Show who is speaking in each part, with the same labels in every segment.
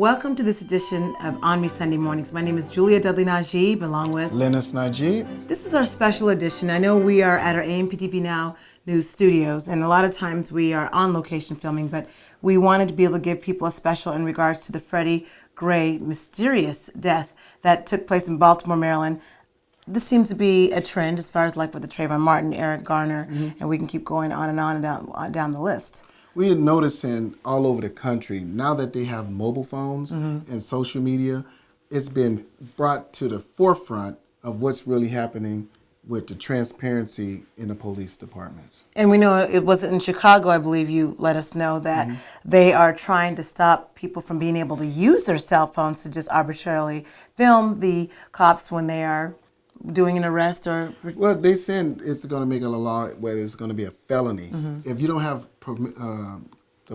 Speaker 1: Welcome to this edition of ONME Sunday Mornings. My name is Julia Dudley Najib, along with
Speaker 2: Lennice Najib.
Speaker 1: This is our special edition. I know we are at our AMPTV Now News studios, and a lot of times we are on location filming, but we wanted to be able to give people a special in regards to the Freddie Gray mysterious death that took place in Baltimore, Maryland. This seems to be a trend as far as like with the Trayvon Martin, Eric Garner, and we can keep going on and down the list.
Speaker 2: We are noticing all over the country, now that they have mobile phones and social media, it's been brought to the forefront of what's really happening with the transparency in the police departments.
Speaker 1: And we know it was in Chicago, I believe you let us know that they are trying to stop people from being able to use their cell phones to just arbitrarily film the cops when they are doing an arrest or...
Speaker 2: Well, they said it's going to make a law where it's going to be a felony. If you don't have the
Speaker 1: you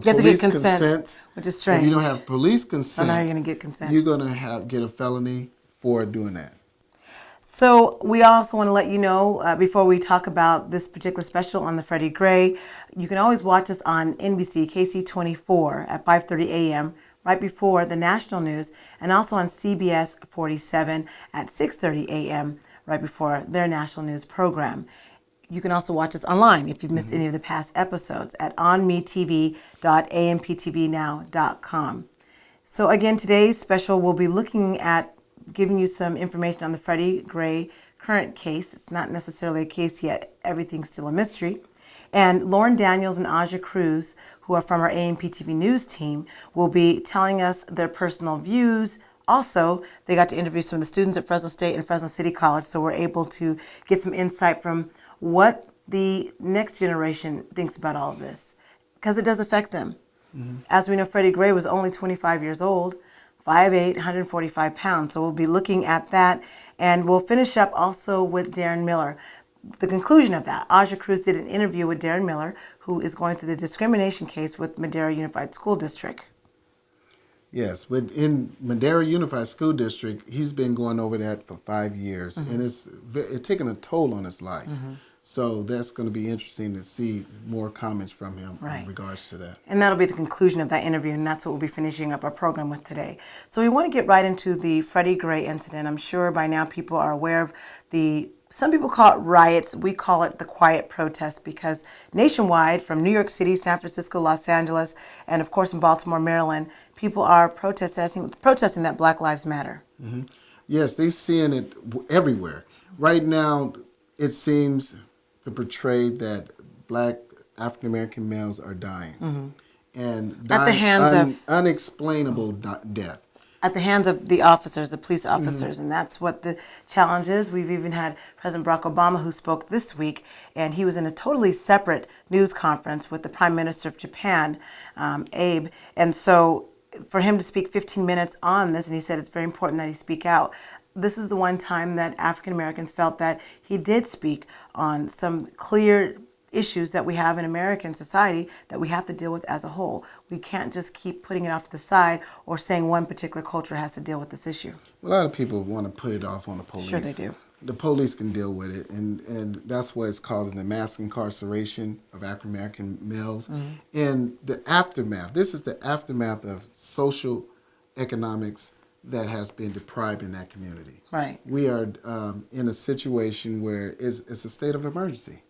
Speaker 1: have to get consent, which is strange.
Speaker 2: If you don't have police consent,
Speaker 1: so now you're going to get consent.
Speaker 2: You're going to get a felony for doing that.
Speaker 1: So we also want to let you know, before we talk about this particular special on the Freddie Gray, you can always watch us on NBC KC24 at 5:30 a.m., right before the national news, and also on CBS 47 at 6:30 a.m., right before their national news program. You can also watch us online if you've missed any of the past episodes at onmetv.amptvnow.com. So again, today's special, we'll be looking at giving you some information on the Freddie Gray current case. It's not necessarily a case yet. Everything's still a mystery. And Lauren Daniels and Aja Cruz, who are from our AMPTV News team, will be telling us their personal views. Also, they got to interview some of the students at Fresno State and Fresno City College, so we're able to get some insight from what the next generation thinks about all of this, because it does affect them. As we know, Freddie Gray was only 25 years old, 5'8", 145 pounds, so we'll be looking at that, and we'll finish up also with Daren Miller. The conclusion of that, Aja Cruz did an interview with Daren Miller, who is going through the discrimination case with Madera Unified School District.
Speaker 2: Yes, within Madera Unified School District, he's been going over that for 5 years, and it's taken a toll on his life. So that's going to be interesting to see more comments from him in regards to that. And
Speaker 1: that'll be the conclusion of that interview, and that's what we'll be finishing up our program with today. So we want to get right into the Freddie Gray incident. I'm sure by now people are aware of some people call it riots. We call it the quiet protest, because nationwide, from New York City, San Francisco, Los Angeles, and of course in Baltimore, Maryland, people are protesting that Black Lives Matter.
Speaker 2: Yes, they're seeing it everywhere. Right now, it seems to portray that Black African-American males are dying. And dying
Speaker 1: at the hands of
Speaker 2: unexplainable death.
Speaker 1: At the hands of the officers, the police officers, and that's what the challenge is. We've even had President Barack Obama, who spoke this week, and he was in a totally separate news conference with the Prime Minister of Japan, Abe, and so for him to speak 15 minutes on this, and he said it's very important that he speak out. This is the one time that African Americans felt that he did speak on some clear issues that we have in American society that we have to deal with as a whole. We can't just keep putting it off to the side or saying one particular culture has to deal with this issue.
Speaker 2: A lot of people want to put it off on the police.
Speaker 1: Sure they do.
Speaker 2: The police can deal with it, and that's what is causing the mass incarceration of African American males. And the aftermath, this is the aftermath of social economics that has been deprived in that community.
Speaker 1: Right.
Speaker 2: We are in a situation where it's a state of emergency.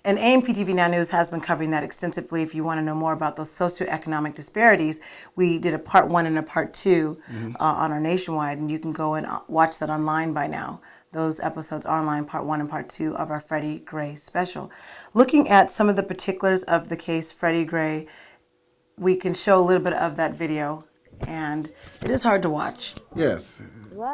Speaker 1: And AMPTV Now News has been covering that extensively. If you want to know more about those socioeconomic disparities, we did a part 1 and a part 2 on our nationwide, and you can go and watch that online by now. Those episodes are online, part 1 and part 2 of our Freddie Gray special. Looking at some of the particulars of the case, Freddie Gray, we can show a little bit of that video, and it is hard to watch.
Speaker 2: Yes,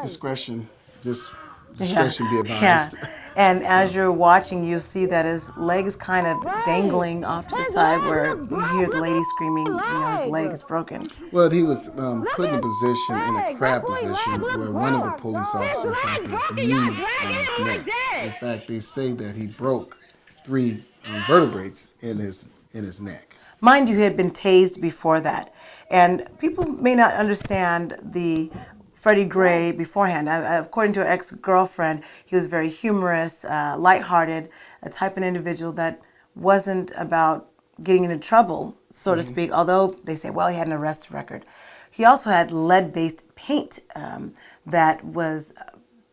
Speaker 2: discretion be advised.
Speaker 1: And as you're watching, you'll see that his leg is kind of dangling off to the side, where you hear the lady screaming, his leg is broken.
Speaker 2: Well, he was put in a position, in a crab position, where one of the police officers had his knee on his neck. In fact, they say that he broke 3 vertebrae in his neck.
Speaker 1: Mind you, he had been tased before that. And people may not understand the Freddie Gray beforehand. According to her ex-girlfriend, he was very humorous, lighthearted, a type of individual that wasn't about getting into trouble, so to speak, although they say, well, he had an arrest record. He also had lead-based paint that was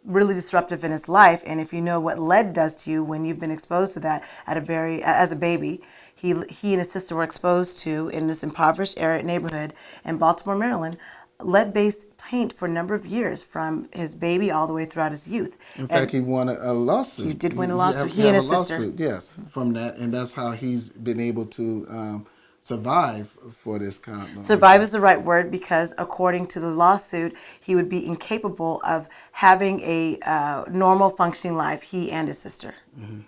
Speaker 1: really disruptive in his life. And if you know what lead does to you when you've been exposed to that as a baby, he and his sister were exposed to, in this impoverished area neighborhood in Baltimore, Maryland, lead-based paint for a number of years, from his baby all the way throughout his youth.
Speaker 2: In fact, he won a lawsuit.
Speaker 1: He did win a lawsuit. He
Speaker 2: had
Speaker 1: and
Speaker 2: a
Speaker 1: his sister.
Speaker 2: lawsuit, yes, from that, and that's how he's been able to survive for this kind of.
Speaker 1: Survive is the right word, because according to the lawsuit, he would be incapable of having a normal functioning life, he and his sister. Mm-hmm.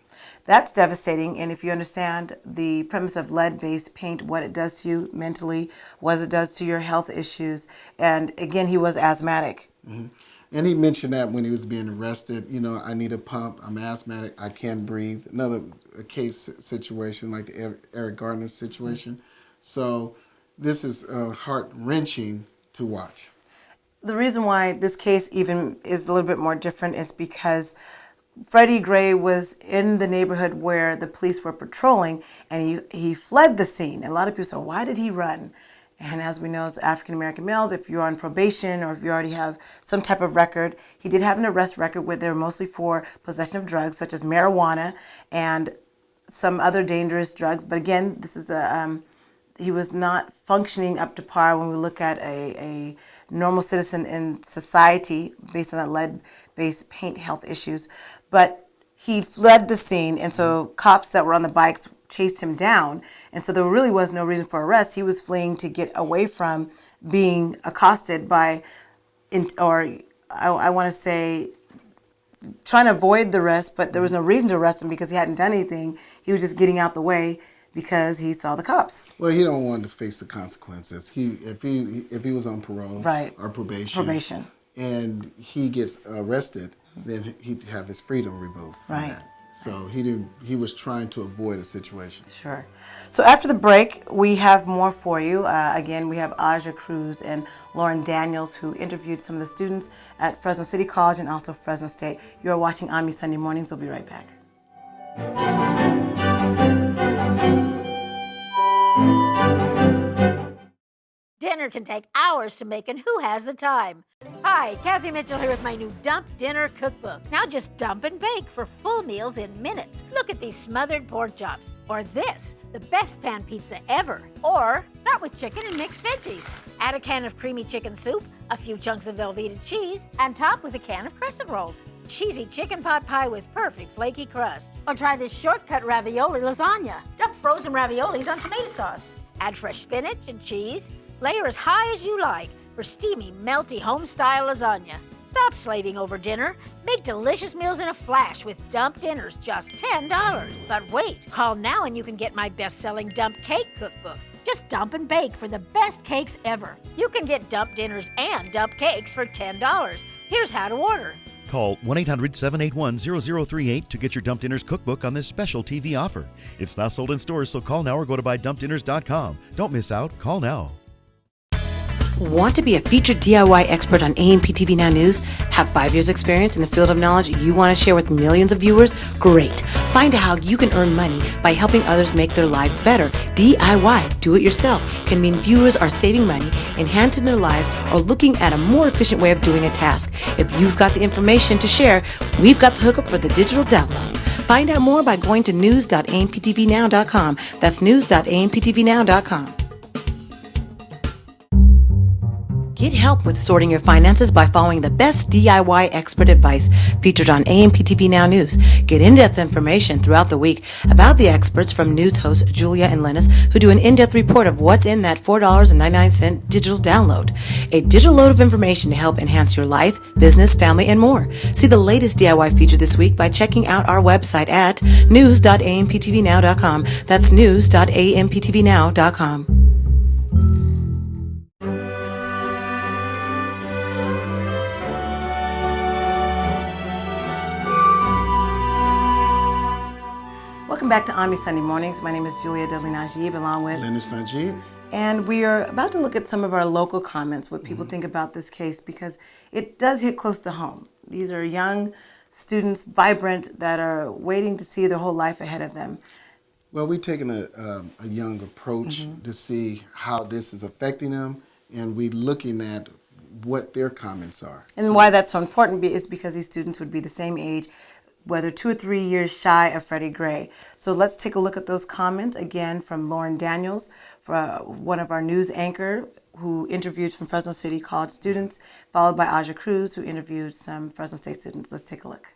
Speaker 1: That's devastating. And if you understand the premise of lead-based paint, what it does to you mentally, what it does to your health issues, and again, he was asthmatic.
Speaker 2: Mm-hmm. And he mentioned that when he was being arrested, I need a pump, I'm asthmatic, I can't breathe. Another case situation like the Eric Gardner situation. Mm-hmm. So this is heart-wrenching to watch.
Speaker 1: The reason why this case even is a little bit more different is because Freddie Gray was in the neighborhood where the police were patrolling, and he fled the scene. A lot of people say, why did he run? And as we know, as African-American males, if you're on probation or if you already have some type of record, he did have an arrest record where they were mostly for possession of drugs, such as marijuana and some other dangerous drugs. But again, this is he was not functioning up to par when we look at a normal citizen in society based on that lead-based paint health issues. But he fled the scene, and so cops that were on the bikes chased him down, and so there really was no reason for arrest. He was fleeing to get away from being accosted by, I want to say, trying to avoid the arrest, but there was no reason to arrest him because he hadn't done anything. He was just getting out the way because he saw the cops.
Speaker 2: Well, he don't want to face the consequences. If he was on parole,
Speaker 1: right,
Speaker 2: or probation, and he gets arrested, then he'd have his freedom removed from
Speaker 1: right.
Speaker 2: that. So he was trying to avoid a situation.
Speaker 1: Sure. So after the break, we have more for you. Again, we have Aja Cruz and Lauren Daniels, who interviewed some of the students at Fresno City College and also Fresno State. You're watching ONME Sunday Mornings. We'll be right back.
Speaker 3: Dinner can take hours to make, and who has the time? Hi, Kathy Mitchell here with my new Dump Dinner Cookbook. Now just dump and bake for full meals in minutes. Look at these smothered pork chops. Or this, the best pan pizza ever. Or start with chicken and mix veggies. Add a can of creamy chicken soup, a few chunks of Velveeta cheese, and top with a can of crescent rolls. Cheesy chicken pot pie with perfect flaky crust. Or try this shortcut ravioli lasagna. Dump frozen raviolis on tomato sauce. Add fresh spinach and cheese. Layer as high as you like for steamy, melty, home-style lasagna. Stop slaving over dinner. Make delicious meals in a flash with Dump Dinners, just $10. But wait, call now and you can get my best-selling Dump Cake Cookbook. Just dump and bake for the best cakes ever. You can get Dump Dinners and Dump Cakes for $10. Here's how to order.
Speaker 4: Call 1-800-781-0038 to get your Dump Dinners cookbook on this special TV offer. It's not sold in stores, so call now or go to buydumpdinners.com. Don't miss out. Call now.
Speaker 1: Want to be a featured DIY expert on AMP TV Now News? Have 5 years experience in the field of knowledge you want to share with millions of viewers? Great! Find out how you can earn money by helping others make their lives better. DIY, do it yourself, can mean viewers are saving money, enhancing their lives, or looking at a more efficient way of doing a task. If you've got the information to share, we've got the hookup for the digital download. Find out more by going to news.amptvnow.com. That's news.amptvnow.com. Get help with sorting your finances by following the best DIY expert advice featured on AMP TV Now News. Get in-depth information throughout the week about the experts from news hosts Julia and Lennice, who do an in-depth report of what's in that $4.99 digital download. A digital load of information to help enhance your life, business, family, and more. See the latest DIY feature this week by checking out our website at news.amptvnow.com. That's news.amptvnow.com. Welcome back to ONME Sunday Mornings. My name is Julia Dudley Najib, along with
Speaker 2: Lennice Najib.
Speaker 1: And we are about to look at some of our local comments, what people think about this case, because it does hit close to home. These are young students, vibrant, that are waiting to see their whole life ahead of them.
Speaker 2: Well, we've taken a young approach to see how this is affecting them and we looking at what their comments are.
Speaker 1: And why that's so important is because these students would be the same age, whether 2 or 3 years shy of Freddie Gray. So let's take a look at those comments again from Lauren Daniels, one of our news anchor who interviewed from Fresno City College students, followed by Aja Cruz, who interviewed some Fresno State students. Let's take a look.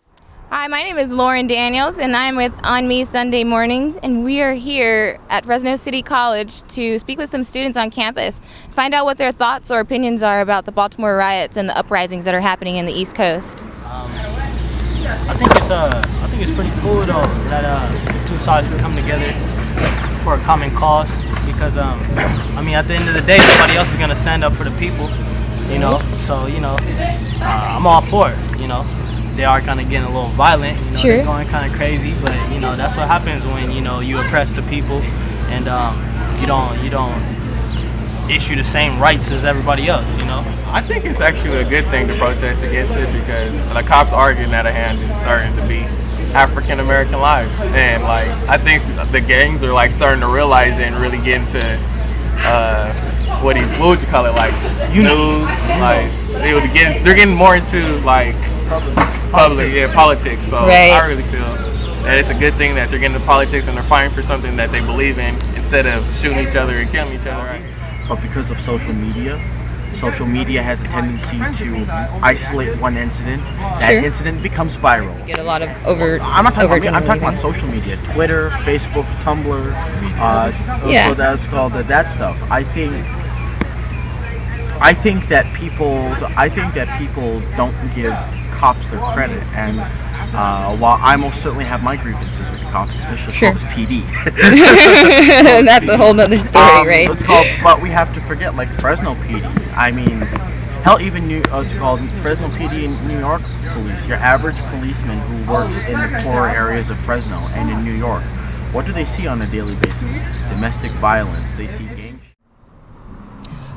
Speaker 5: Hi, my name is Lauren Daniels, and I'm with ONME Sunday Mornings, and we are here at Fresno City College to speak with some students on campus, find out what their thoughts or opinions are about the Baltimore riots and the uprisings that are happening in the East Coast.
Speaker 6: I think it's pretty cool though that the two sides can come together for a common cause, because I mean, at the end of the day, nobody else is gonna stand up for the people, you know. So I'm all for it, you know. They are kind of getting a little violent, you know,
Speaker 5: Sure.
Speaker 6: They're going kind of crazy, but you know that's what happens when you oppress the people and you don't issue the same rights as everybody else, you know.
Speaker 7: I think it's actually a good thing to protest against it, because the cops are getting out of hand and starting to be African American lives, and like I think the gangs are like starting to realize it and really get into what would you call it, like news, like they're getting more into like politics. So
Speaker 5: Right.
Speaker 7: I really feel that it's a good thing that they're getting into politics and they're fighting for something that they believe in instead of shooting each other and killing each other. Right?
Speaker 8: But because of social media has a tendency to isolate one incident. That
Speaker 5: Sure.
Speaker 8: incident becomes viral.
Speaker 5: Get a lot of
Speaker 8: I'm talking about social media, Twitter, Facebook, Tumblr,
Speaker 5: Yeah.
Speaker 8: so that's called that stuff. I think that people don't give cops their credit, and while I most certainly have my grievances with the cops, especially
Speaker 5: Sure.
Speaker 8: Columbus PD.
Speaker 5: That's a whole nother story, right?
Speaker 8: But we have to forget, like Fresno PD. I mean, hell, even Fresno PD in New York police. Your average policeman who works in the poorer areas of Fresno and in New York, what do they see on a daily basis? Domestic violence. They see gang.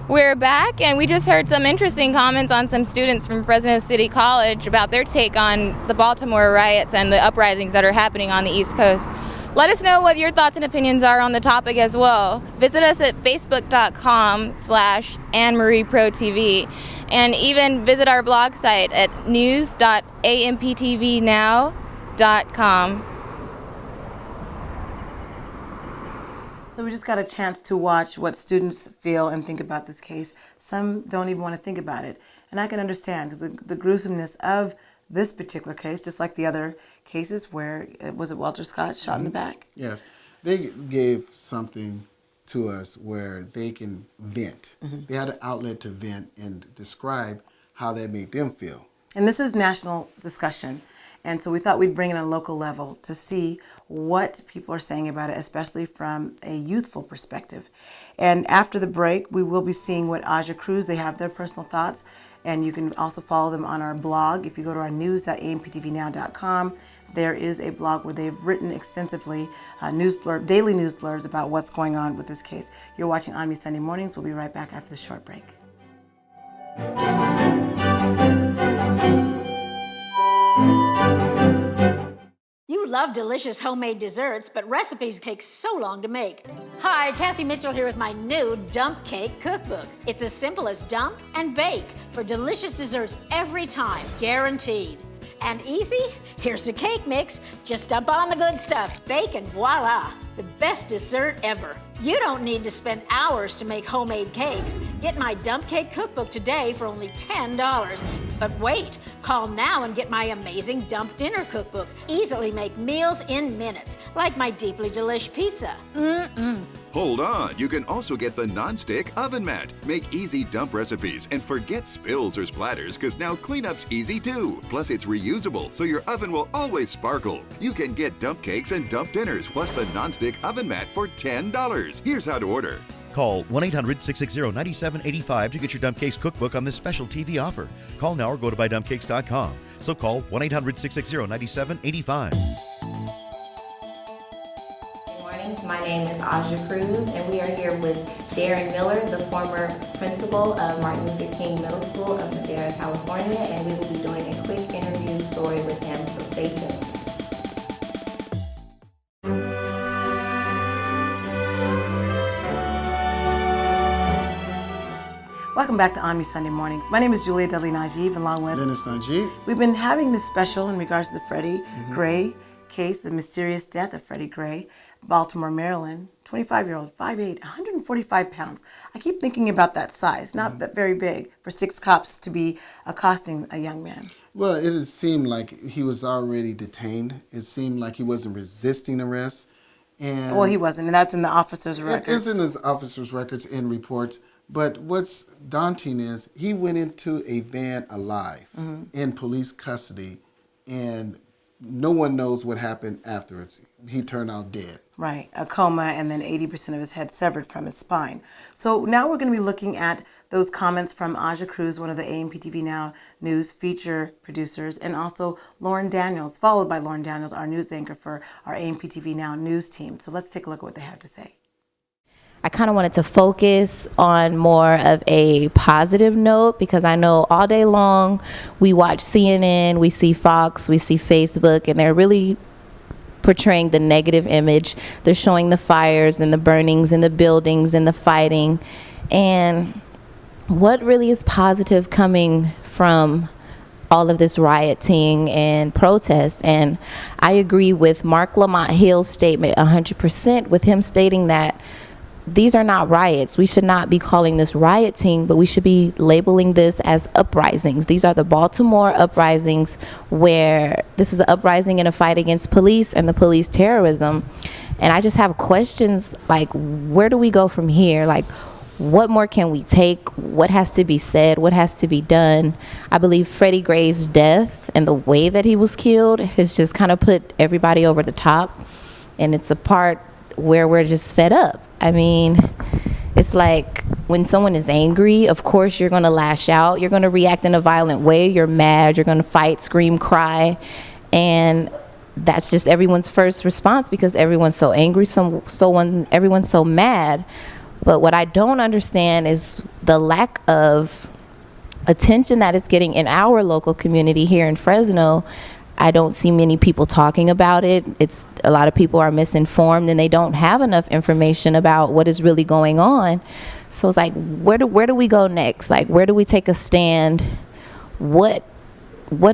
Speaker 5: We're back, and we just heard some interesting comments on some students from Fresno City College about their take on the Baltimore riots and the uprisings that are happening on the East Coast. Let us know what your thoughts and opinions are on the topic as well. Visit us at facebook.com/AnneMarieProTV, and even visit our blog site at news.amptvnow.com.
Speaker 1: So we just got a chance to watch what students feel and think about this case. Some don't even want to think about it. And I can understand, because the gruesomeness of this particular case, just like the other cases where, was it Walter Scott shot in the back?
Speaker 2: Yes, they gave something to us where they can vent. They had an outlet to vent and describe how that made them feel.
Speaker 1: And this is national discussion. And so we thought we'd bring it on a local level to see what people are saying about it, especially from a youthful perspective. And after the break, we will be seeing what Aja Cruz, they have their personal thoughts. And you can also follow them on our blog. If you go to our news.amptvnow.com, there is a blog where they've written extensively daily news blurbs about what's going on with this case. You're watching ONME Sunday Mornings. We'll be right back after this short break.
Speaker 3: You love delicious homemade desserts, but recipes take so long to make. Hi, Kathy Mitchell here with my new Dump Cake Cookbook. It's as simple as dump and bake for delicious desserts every time, guaranteed. And easy? Here's the cake mix. Just dump on the good stuff, bake, and voila, the best dessert ever. You don't need to spend hours to make homemade cakes. Get my Dump Cake Cookbook today for only $10. But wait, call now and get my amazing Dump Dinner Cookbook. Easily make meals in minutes, like my deeply delish pizza.
Speaker 9: Hold on, you can also get the non-stick oven mat. Make easy dump recipes and forget spills or splatters, because now cleanup's easy too. Plus it's reusable, so your oven will always sparkle. You can get dump cakes and dump dinners plus the non-stick oven mat for $10. Here's how to order.
Speaker 4: Call 1-800-660-9785 to get your Dump Cakes cookbook on this special TV offer. Call now or go to buydumpcakes.com. So call 1-800-660-9785.
Speaker 10: My name is Aja Cruz, and we are here with Daren Miller, the former principal of Martin Luther King Middle School of Madera, California, and we will be doing a quick interview story with him, so stay tuned.
Speaker 1: Welcome back to ONME Sunday Mornings. My name is Julia Dudley Najib, along with
Speaker 2: Lennice Najib.
Speaker 1: We've been having this special in regards to the Freddie Gray case, the mysterious death of Freddie Gray, Baltimore, Maryland, 25-year-old, 5'8", 145 pounds. I keep thinking about that size, not that very big, for 6 cops to be accosting a young man.
Speaker 2: Well, it seemed like he was already detained. It seemed like he wasn't resisting arrest. And
Speaker 1: Well, he wasn't, and that's in the officer's records.
Speaker 2: It's in his officer's records and reports. But what's daunting is he went into a van alive in police custody, and no one knows what happened afterwards. He turned out dead.
Speaker 1: Right, a coma, and then 80% of his head severed from his spine. So now we're going to be looking at those comments from Aja Cruz, one of the AMPTV Now News feature producers, and also Lauren Daniels, followed by Lauren Daniels, our news anchor for our AMPTV Now news team. So let's take a look at what they have to say.
Speaker 11: I kind of wanted to focus on more of a positive note, because I know all day long we watch CNN, we see Fox, we see Facebook, and they're really portraying the negative image. They're showing the fires and the burnings and the buildings and the fighting. And what really is positive coming from all of this rioting and protest? And I agree with Mark Lamont Hill's statement 100%, with him stating that these are not riots. We should not be calling this rioting, but we should be labeling this as uprisings. These are the Baltimore uprisings, where this is an uprising in a fight against police and the police terrorism. And I just have questions like, where do we go from here? Like, what more can we take? What has to be said? What has to be done? I believe Freddie Gray's death and the way that he was killed has just kind of put everybody over the top. And it's a part where we're just fed up. I mean, it's like when someone is angry, of course you're going to lash out. You're going to react in a violent way. You're mad. You're going to fight, scream, cry. And that's just everyone's first response, because everyone's so angry, everyone's so mad. But what I don't understand is the lack of attention that it's getting in our local community here in Fresno. I don't see many people talking about it. It's a lot of people are misinformed, and they don't have enough information about what is really going on. So it's like, where do we go next? Like, where do we take a stand? What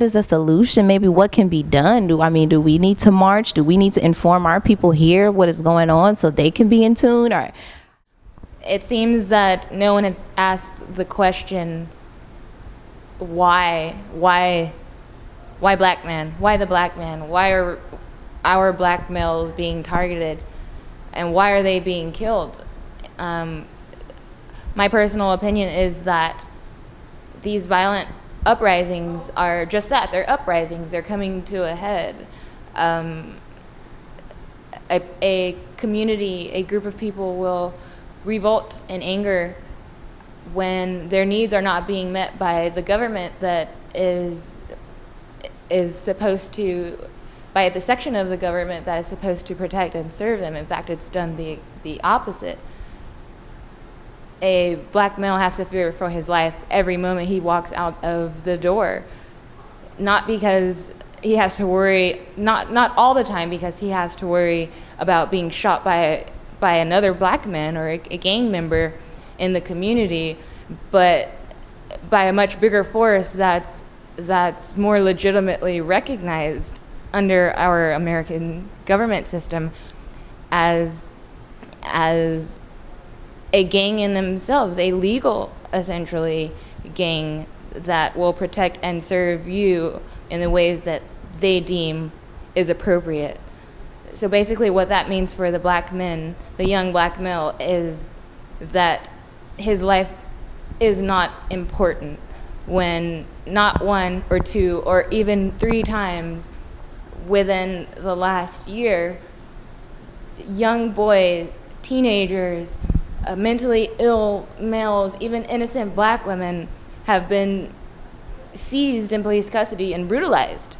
Speaker 11: is the solution? Maybe what can be done? Do we need to march? Do we need to inform our people here what is going on so they can be in tune? Or
Speaker 5: It seems that no one has asked the question, why black men? Why the black man? Why are our black males being targeted, and why are they being killed? My personal opinion is that these violent uprisings are just that. They're uprisings. They're coming to a head. A community, a group of people will revolt in anger when their needs are not being met by the government that is supposed to, by the section of the government that is supposed to protect and serve them. In fact, it's done the opposite. A black male has to fear for his life every moment he walks out of the door. Not because he has to worry, not all the time, because he has to worry about being shot by another black man or a gang member in the community, but by a much bigger force that's more legitimately recognized under our American government system as a gang in themselves, a legal, essentially, gang that will protect and serve you in the ways that they deem is appropriate. So basically what that means for the black men, the young black male, is that his life is not important when not 1 or 2 or even 3 times within the last year, young boys, teenagers, mentally ill males, even innocent black women have been seized in police custody and brutalized,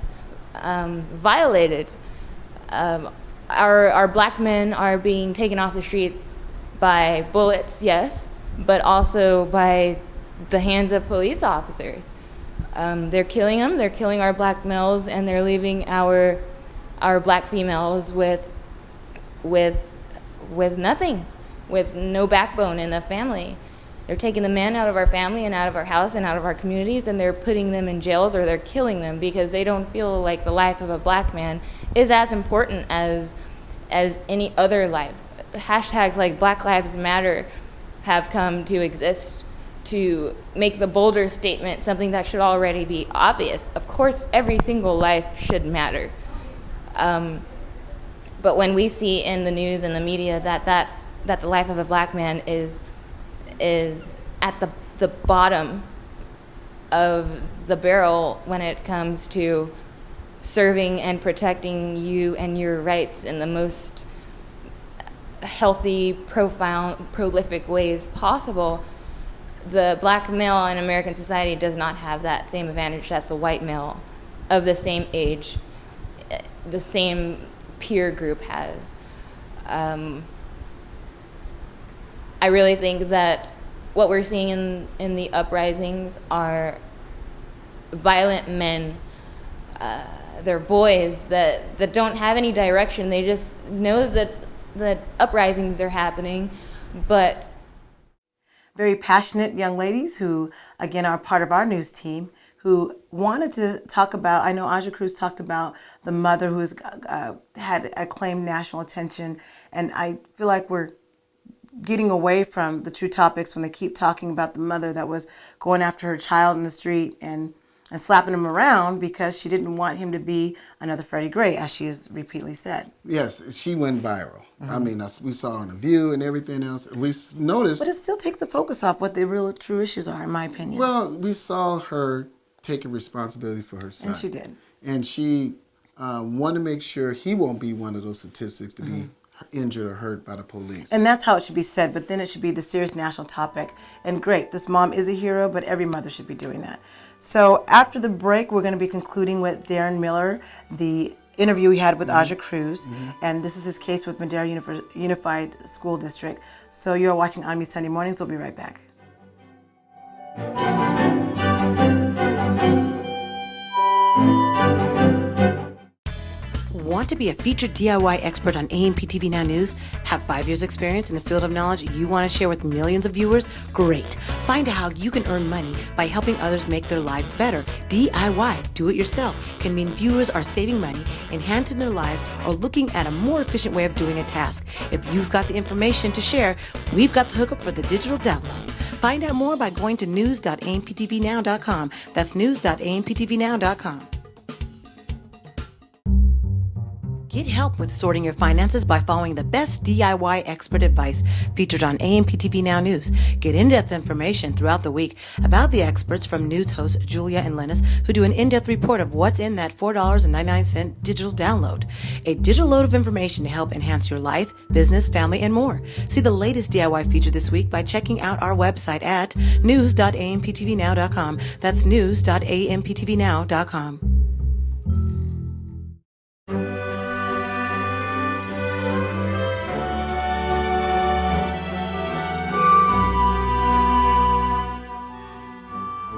Speaker 5: violated. Our black men are being taken off the streets by bullets, yes, but also by the hands of police officers. They're killing them, they're killing our black males, and they're leaving our black females with nothing, with no backbone in the family. They're taking the men out of our family and out of our house and out of our communities, and they're putting them in jails or they're killing them because they don't feel like the life of a black man is as important as any other life. Hashtags like Black Lives Matter have come to exist to make the bolder statement something that should already be obvious. Of course, every single life should matter. But when we see in the news and the media that the life of a black man is at the bottom of the barrel when it comes to serving and protecting you and your rights in the most healthy, profound, prolific ways possible, the black male in American society does not have that same advantage that the white male of the same age, the same peer group has. I really think that what we're seeing in the uprisings are violent men. They're boys that don't have any direction. They just know that uprisings are happening, but
Speaker 1: very passionate young ladies who, again, are part of our news team, who wanted to talk about, I know Aja Cruz talked about the mother who's had acclaimed national attention, and I feel like we're getting away from the true topics when they keep talking about the mother that was going after her child in the street and slapping him around because she didn't want him to be another Freddie Gray, as she has repeatedly said.
Speaker 2: Yes, she went viral. I mean, we saw her on The View and everything else. We noticed...
Speaker 1: But it still takes the focus off what the real true issues are, in my opinion.
Speaker 2: Well, we saw her taking responsibility for her son.
Speaker 1: And she did.
Speaker 2: And she wanted to make sure he won't be one of those statistics to be injured or hurt by the police.
Speaker 1: And that's how it should be said, but then it should be the serious national topic. And great, this mom is a hero, but every mother should be doing that. So after the break, we're going to be concluding with Daren Miller, the interview we had with Aja Cruz, and this is his case with Madera Unified School District. So you're watching ONME Sunday Mornings. We'll be right back. Want to be a featured DIY expert on AMPTV Now News? Have 5 years experience in the field of knowledge you want to share with millions of viewers? Great. Find out how you can earn money by helping others make their lives better. DIY, do it yourself, can mean viewers are saving money, enhancing their lives, or looking at a more efficient way of doing a task. If you've got the information to share, we've got the hookup for the digital download. Find out more by going to news.amptvnow.com. That's news.amptvnow.com. Get help with sorting your finances by following the best DIY expert advice featured on AMPTV Now News. Get in-depth information throughout the week about the experts from news hosts Julia and Lennice, who do an in-depth report of what's in that $4.99 digital download. A digital load of information to help enhance your life, business, family, and more. See the latest DIY feature this week by checking out our website at news.amptvnow.com. That's news.amptvnow.com.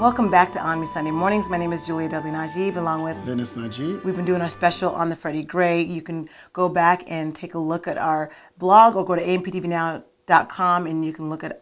Speaker 1: Welcome back to ONME Sunday Mornings. My name is Julia Dudley Najib, along with
Speaker 2: Lennice Najib.
Speaker 1: We've been doing our special on the Freddie Gray. You can go back and take a look at our blog or go to amptvnow.com and you can look at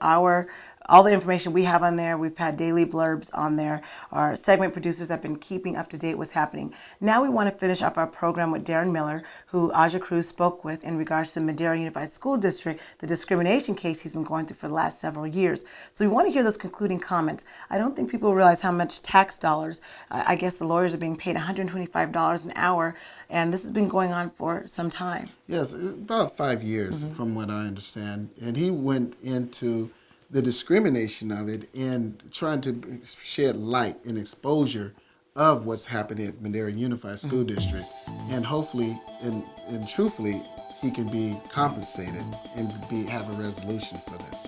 Speaker 1: all the information we have on there. We've had daily blurbs on there. Our segment producers have been keeping up to date what's happening. Now we want to finish off our program with Daren Miller, who Aja Cruz spoke with in regards to Madera Unified School District, the discrimination case he's been going through for the last several years. So we want to hear those concluding comments. I don't think people realize how much tax dollars, I guess the lawyers are being paid $125 an hour, and this has been going on for some time.
Speaker 2: Yes, about 5 years from what I understand. And he went into the discrimination of it and trying to shed light and exposure of what's happening at Madera Unified School District. And hopefully and truthfully, he can be compensated and have a resolution for this.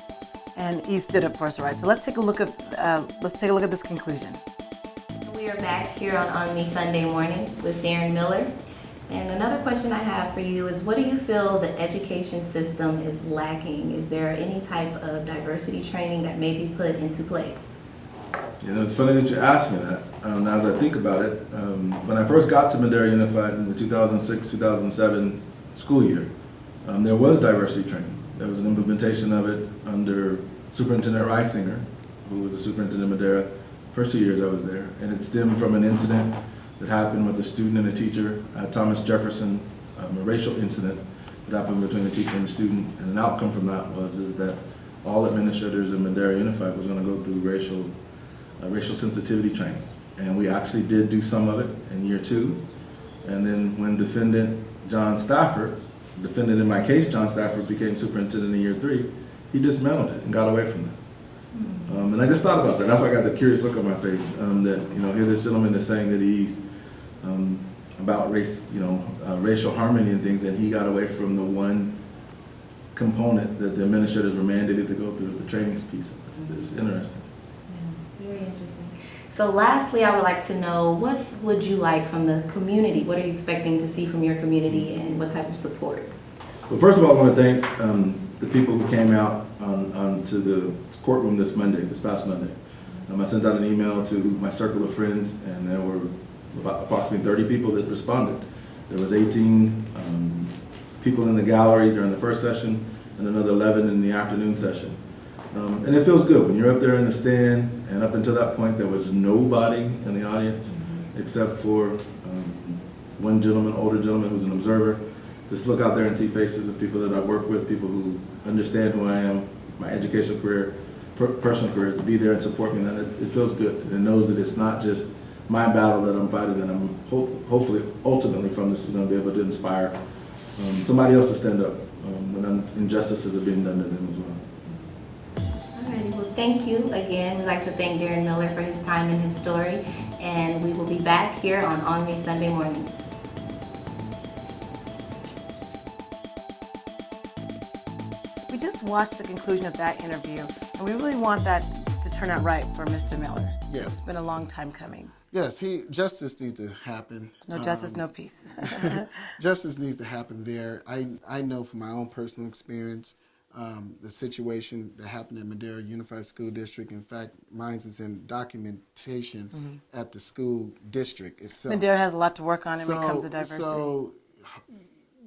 Speaker 1: And he stood up for us, right? So let's take a look at this conclusion.
Speaker 10: We are back here on ONME Sunday Mornings with Daren Miller. And another question I have for you is, what do you feel the education system is lacking? Is there any type of diversity training that may be put into place?
Speaker 12: You know, it's funny that you asked me that. As I think about it, when I first got to Madera Unified in the 2006-2007 school year, there was diversity training. There was an implementation of it under Superintendent Reisinger, who was the superintendent of Madera, first 2 years I was there, and it stemmed from an incident that happened with a student and a teacher at Thomas Jefferson, a racial incident that happened between the teacher and the student, and an outcome from that is that all administrators in Madera Unified was going to go through racial sensitivity training, and we actually did do some of it in year 2, and then when defendant John Stafford, defendant in my case, John Stafford, became superintendent in year 3, he dismantled it and got away from that. And I just thought about that. That's why I got the curious look on my face. That here this gentleman is saying that he's about race, racial harmony and things, and he got away from the one component that the administrators were mandated to go through, the trainings piece of it. It's interesting.
Speaker 10: Yes, very interesting. So lastly, I would like to know, what would you like from the community? What are you expecting to see from your community, and what type of support?
Speaker 12: Well, first of all, I want to thank the people who came out to the courtroom this past Monday. I sent out an email to my circle of friends, and there were about approximately 30 people that responded. There was 18 people in the gallery during the first session, and another 11 in the afternoon session. And it feels good when you're up there in the stand, and up until that point there was nobody in the audience except for one gentleman, older gentleman who's an observer. Just look out there and see faces of people that I've worked with, people who understand who I am, my educational career, personal career, to be there and support me. That it feels good, and it knows that it's not just my battle that I'm fighting, and I'm hopefully, ultimately from this is going to be able to inspire somebody else to stand up when injustices are being done to them as well.
Speaker 10: Alrighty, well, thank you again. We'd like to thank Daren Miller for his time and his story, and we will be back here on ONME Sunday mornings.
Speaker 1: We just watched the conclusion of that interview, and we really want that to turn out right for Mr. Miller.
Speaker 2: Yes.
Speaker 1: It's been a long time coming.
Speaker 2: Yes, justice needs to happen.
Speaker 1: No justice, no peace.
Speaker 2: Justice needs to happen there. I know from my own personal experience, the situation that happened at Madera Unified School District. In fact, mine is in documentation at the school district itself.
Speaker 1: Madera has a lot to work on when it comes to diversity.
Speaker 2: So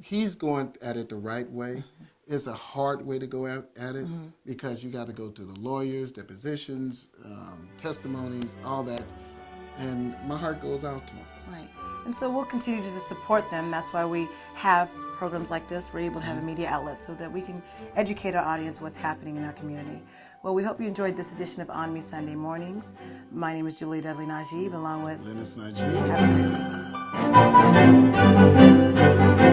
Speaker 2: he's going at it the right way. It's a hard way to go at it because you got to go to the lawyers, depositions, testimonies, all that. And my heart goes out to them.
Speaker 1: Right. And so we'll continue to just support them. That's why we have programs like this. We're able to have a media outlet so that we can educate our audience what's happening in our community. Well, we hope you enjoyed this edition of ONME Sunday Mornings. My name is Julie Dudley Najib, along with
Speaker 2: Lennice Najib.
Speaker 1: Have a great week.